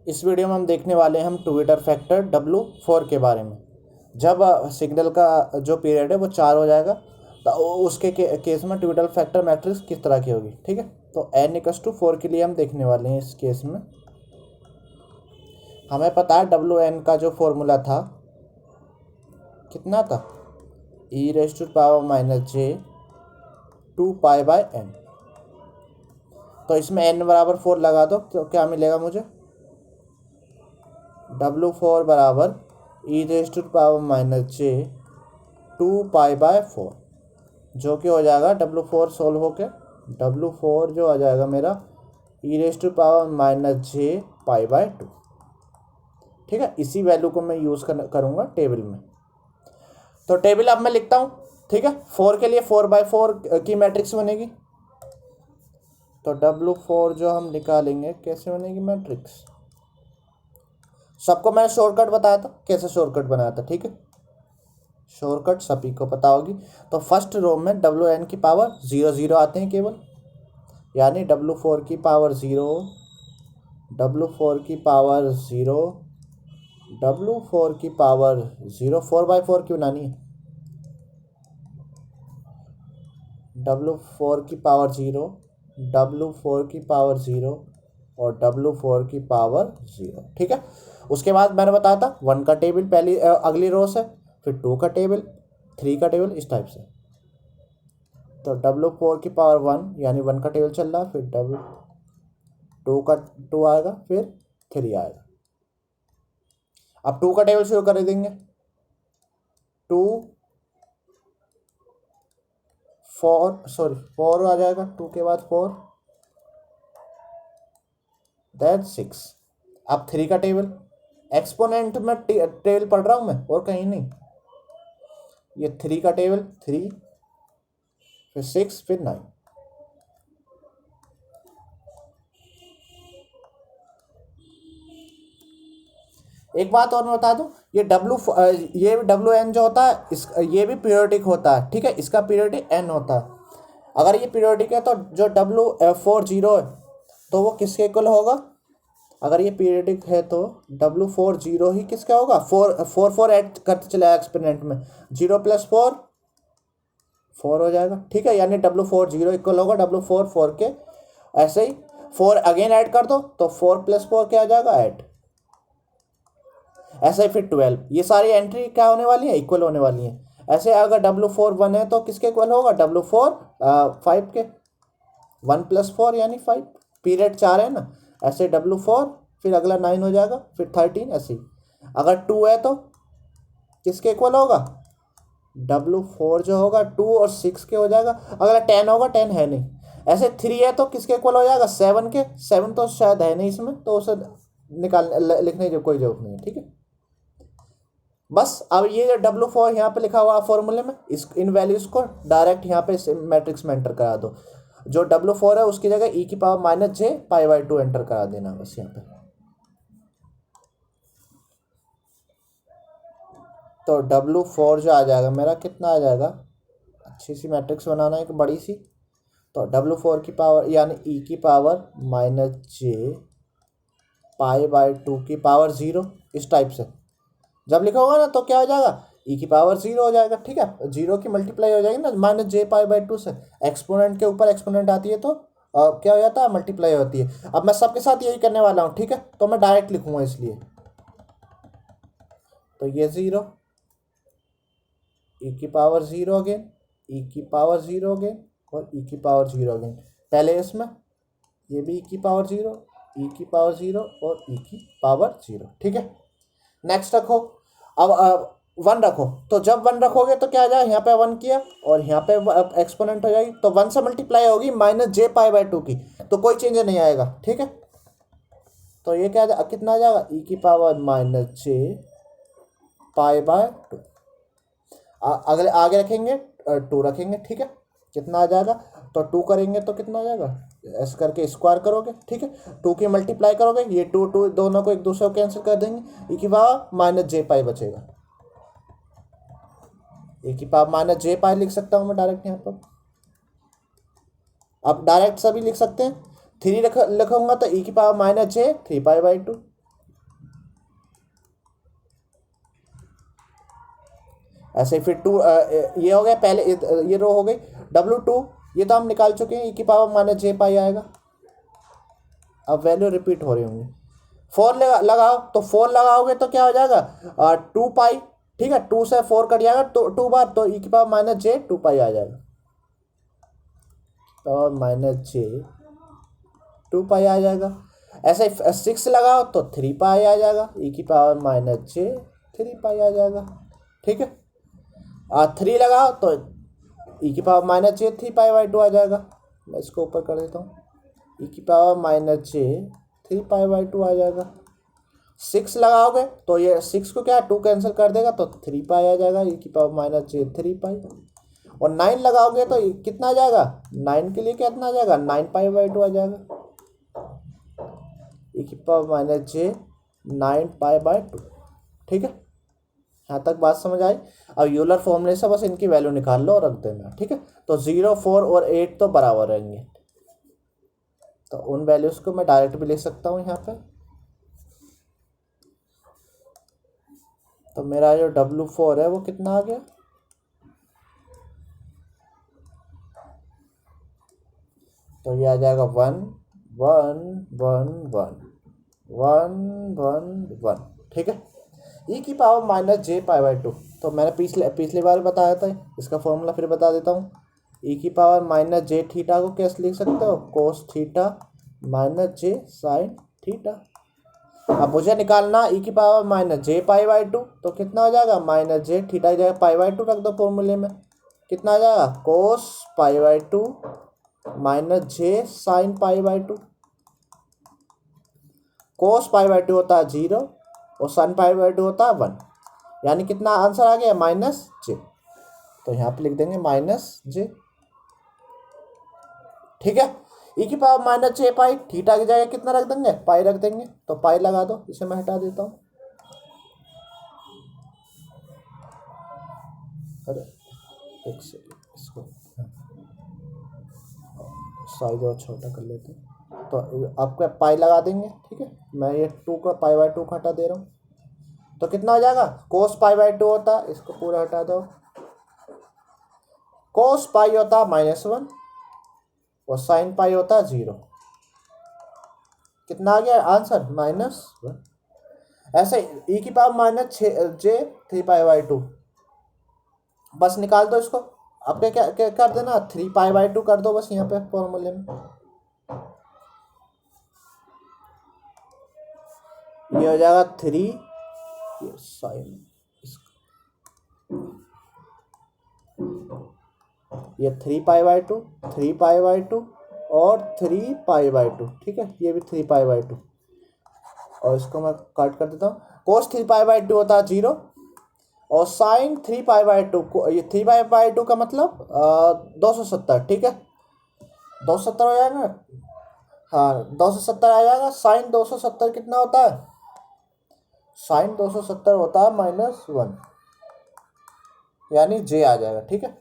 इस वीडियो में हम देखने वाले हैं हम ट्विटर फैक्टर W4 के बारे में। जब सिग्नल का जो पीरियड है वो 4 हो जाएगा तो उसके केस में ट्विटर फैक्टर मैट्रिक्स किस तरह की होगी। ठीक है, तो n=4 के लिए हम देखने वाले हैं। इस केस में हमें पता है WN का जो फॉर्मूला था कितना था, e⁻−j2π/n। तो इसमें n बराबर 4 लगा दो तो क्या मिलेगा मुझे, W4 बराबर e⁻−j2π/4, जो कि हो जाएगा W4 सोल्व होके W4 जो आ जाएगा मेरा e⁻−j π/2। ठीक है, इसी वैल्यू को मैं यूज़ करूँगा टेबल में। तो टेबल अब मैं लिखता हूँ। ठीक है, 4 के लिए 4/4 की मैट्रिक्स बनेगी। तो W4 जो हम निकालेंगे कैसे बनेगी मैट्रिक्स, सबको मैंने शॉर्टकट बताया था, कैसे शॉर्टकट बनाया था। ठीक है, शॉर्टकट सभी को पता होगी। तो फर्स्ट रो में WN की पावर 0 0 आते हैं केवल, यानी W4 की पावर 0, W4 की पावर 0, W4 की पावर 0। 4/4 क्यों बनानी है, W4 की पावर 0, W4 की पावर 0 और W4 की पावर 0। ठीक है, उसके बाद मैंने बताया था 1 का टेबल पहली अगली रो से, फिर 2 का टेबल, 3 का टेबल, इस टाइप से। तो W4 की पावर 1 यानी 1 का टेबल चल रहा है, फिर W2 का 2 आएगा, फिर 3 आएगा। अब 2 का टेबल शुरू कर देंगे। 2 4 आ जाएगा, 2 के बाद 4 दैट 6। अब 3 का टेबल, एक्सपोनेंट में टेबल पढ़ रहा हूँ मैं और कहीं नहीं। ये 3 का टेबल 3, फिर 6, फिर 9। एक बात और मैं बता दूं, ये WN जो होता है ये भी पीरियोडिक होता है। ठीक है, इसका पीरियोडिक n होता है। अगर ये पीरियोडिक है तो जो W40 है तो वो किसके इक्वल होगा, अगर ये पीरियोडिक है तो W40 ही किसका होगा, 4 ऐड करते चले एक्सपेरिमेंट में, 0 + 4 4 हो जाएगा। ठीक है, यानी W40 इक्वल होगा W4 के। ऐसे ही 4 अगेन ऐड कर दो तो 4 + 4 क्या आ जाएगा 8। ऐसे ही फिर 12, ये सारी एंट्री क्या होने वाली है, इक्वल होने वाली है। ऐसे अगर W4 1 है तो किसके इक्वल होगा, W4 5 के, 1 + 4 यानी 5। पीरियड 4 है ना, ऐसे W4 फिर अगला 9 हो जाएगा, फिर 13, ऐसे ही। अगर 2 है तो किसके इक्वल होगा, W4 जो होगा 2 और 6 के हो जाएगा। अगला 10 होगा, 10 है नहीं। ऐसे 3 है तो किसके इक्वल हो जाएगा, 7 के। 7 तो शायद है नहीं इसमें, तो उसे लिखने की कोई जरूरत नहीं है। ठीक है, बस अब ये जो W4 यहाँ पे लिखा हुआ फॉर्मूले में, इन वैल्यूज को डायरेक्ट यहाँ पे मैट्रिक्स में एंटर करा दो। जो W4 है उसकी जगह e⁻−j π/2 एंटर करा देना बस यहाँ पे। तो W4 जो आ जाएगा मेरा कितना आ जाएगा, अच्छी सी मैट्रिक्स बनाना है एक बड़ी सी। तो W4 की पावर यानी e⁻−j π/2 की पावर 0, इस टाइप से जब लिखा होगा ना तो क्या हो जाएगा, e⁻0 हो जाएगा। ठीक है, 0 की मल्टीप्लाई हो जाएगी ना -j π/2 से, एक्सपोनेंट के ऊपर एक्सपोनेंट आती है तो क्या हो जाता है, मल्टीप्लाई होती है। अब मैं सबके साथ यही करने वाला हूँ। ठीक है, तो मैं डायरेक्ट लिखूंगा इसलिए। तो ये 0, e⁻0 अगेन, e⁻0 अगेन और e⁻0 अगेन। पहले इसमें ये भी e⁻0, e⁻0 और e⁻0। ठीक है, नेक्स्ट रखो। अब 1 रखो, तो जब 1 रखोगे तो क्या आ जाएगा, यहाँ पे 1 किया और यहाँ पे एक्सपोनेंट हो जाएगी, तो 1 से मल्टीप्लाई होगी -j π/2 की, तो कोई चेंज नहीं आएगा। ठीक है, तो ये क्या कितना आ जाएगा, e⁻−j π/2। अगले आगे रखेंगे 2 रखेंगे। ठीक है, कितना आ जाएगा, तो 2 करेंगे तो कितना आ जाएगा, ऐसे करके स्क्वायर करोगे। ठीक है, 2 की मल्टीप्लाई करोगे, ये 2 दोनों को एक दूसरे को कैंसिल कर देंगे, e⁻−j π बचेगा। e⁻−j π लिख सकता हूँ मैं डायरेक्ट यहाँ पर। अब डायरेक्ट सभी लिख सकते हैं। 3 लिखूंगा तो e⁻−j 3π/2, ऐसे ही फिर टू, ये हो गया पहले, ये रो हो गई। W2 ये तो हम निकाल चुके हैं, e⁻j π आएगा। अब वैल्यू रिपीट हो रही होंगी। 4 लगाओ, तो 4 लगाओगे तो क्या हो जाएगा 2π, ठीक है, 2 से 4 कट जाएगा तो 2 बार, तो e⁻j2π आ जाएगा, और -j2π आ जाएगा। ऐसे 6 लगाओ तो 3π आ जाएगा, e⁻j3π आ जाएगा, ठीक है। 3 लगाओ तो e⁻j3π/2 आ जाएगा। मैं इसको ऊपर कर देता हूँ, e⁻j3π/2 आ जाएगा। 6 लगाओगे तो ये 6 को क्या 2 कैंसिल कर देगा तो 3π आ जाएगा, e⁻j3π। और 9 लगाओगे तो कितना आ जाएगा, 9 के लिए कितना आ जाएगा 9π/2 आ जाएगा, e⁻j9π/2, ठीक है। यहाँ तक बात समझ आई। अब यूलर फॉर्मूले से बस इनकी वैल्यू निकाल लो और रख देना, ठीक है। तो 0, 4 और 8 तो बराबर रहेंगे, तो उन वैल्यूज को मैं डायरेक्ट भी ले सकता हूँ यहाँ पे। तो मेरा जो W4 है वो कितना आ गया, तो ये आ जाएगा 1 1 1 1 1 1 1, ठीक है। e⁻j π/2, तो मैंने पिछली बार बताया था, इसका फॉर्मूला फिर बता देता हूँ। e⁻j थीटा को कैसे लिख सकते हो, cos theta -j sin theta. अब मुझे निकालना e⁻j π/2, तो कितना हो जाएगा -j थीटा की जगह π/2 रख दो फॉर्मूले में, कितना आ जाएगा cos π/2 -j sin π/2। cos π/2 होता है 0 और sin π/2 होता है 1, यानी कितना आंसर आ गया -j, तो यहाँ पे लिख देंगे -j, ठीक है। e⁻j π थीटा की जगह कितना रख देंगे, पाई रख देंगे, तो पाई लगा दो, इसे मैं हटा देता हूँ। अरे एक सेकेंड, इसको साइज और छोटा कर लेते हैं, तो आपका पाई लगा देंगे, ठीक है। मैं ये 2 का π/2 को हटा दे रहा हूँ, तो कितना हो जाएगा cos π/2 होता है, इसको पूरा हटा दो, cos π होता है -1 और sin π होता है 0, कितना आ गया आंसर -1। ऐसे e⁻j3π/2 बस निकाल दो इसको, अब क्या कर देना 3π/2 कर दो बस यहाँ पे फॉर्मूले में, ये हो जाएगा 3, ये साइन, ये 3π/2 3π/2 और 3π/2, ठीक है, ये भी 3π/2, और इसको मैं काट कर देता हूँ। cos 3π/2 होता है 0 और साइन 3π/2 को, ये 3π/2 का मतलब 270, ठीक है, 270 हो जाएगा, हाँ 270 आ जाएगा। साइन 270 कितना होता है, साइन 270 होता है -1, यानी j आ जाएगा, ठीक है।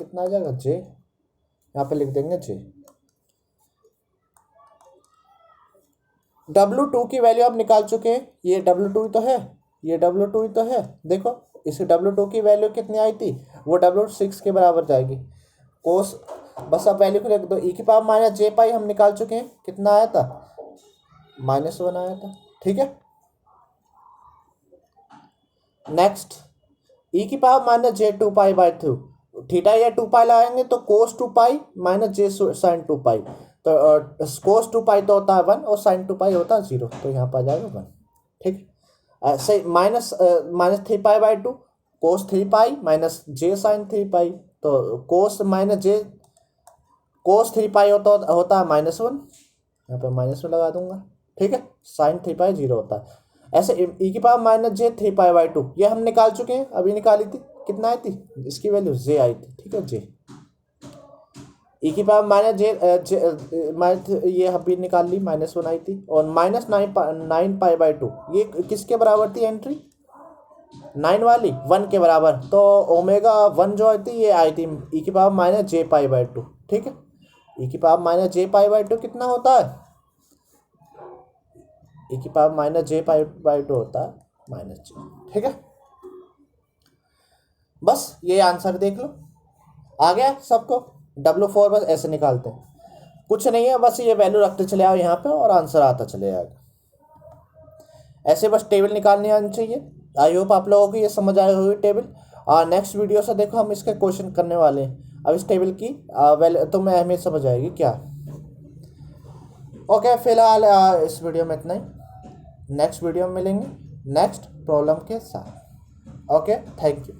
कितना आ जाएगा j, यहाँ पे लिख देंगे j। W2 की वैल्यू आप निकाल चुके हैं, ये W2 तो है, ये W2 तो है, देखो इस W2 की वैल्यू कितनी आई थी, वो W6 के बराबर जाएगी। कोस बस आप वैल्यू को लिख दो, e⁻j π हम निकाल चुके हैं, कितना आया था -1 आया था, ठीक है। नेक्स्ट e⁻j2π/2, थीटा या 2π लगाएंगे तो cos 2π -j sin 2π, तो cos 2π तो होता है 1 और sin 2π होता है 0, तो यहाँ पर आ जाएगा 1, ठीक। ऐसे -3π/2 cos 3π -j sin 3π, तो cos 3π होता है -1, यहाँ पर -1 लगा दूंगा, ठीक है। sin 3π 0 होता है। ऐसे e⁻j3π/2 ये हम निकाल चुके हैं, अभी निकाली थी, कितना आई थी, इसकी वैल्यू j आई थी, ठीक है j। ये अभी निकाल ली, -1 आई थी, और -9π/2 ये किसके बराबर थी एंट्री, 9 वाली 1 के बराबर, तो ω1 जो आई थी ये आई थी e⁻j π/2, ठीक है। e⁻j π/2 कितना होता है, e⁻j π/2 होता है -j, ठीक है। बस ये आंसर देख लो, आ गया सबको। W4 बस ऐसे निकालते हैं, कुछ नहीं है, बस ये वैल्यू रखते चले आओ यहाँ पे और आंसर आता चले जाएगा। ऐसे बस टेबल निकालनी आनी चाहिए। आई होप आप लोगों को ये समझ आई होगी टेबल। और नेक्स्ट वीडियो से देखो हम इसके क्वेश्चन करने वाले हैं। अब इस टेबल की तुम्हें अहमियत समझ आएगी क्या। ओके, फिलहाल इस वीडियो में इतना ही। नेक्स्ट वीडियो में मिलेंगे नेक्स्ट प्रॉब्लम के साथ। Okay, thank you.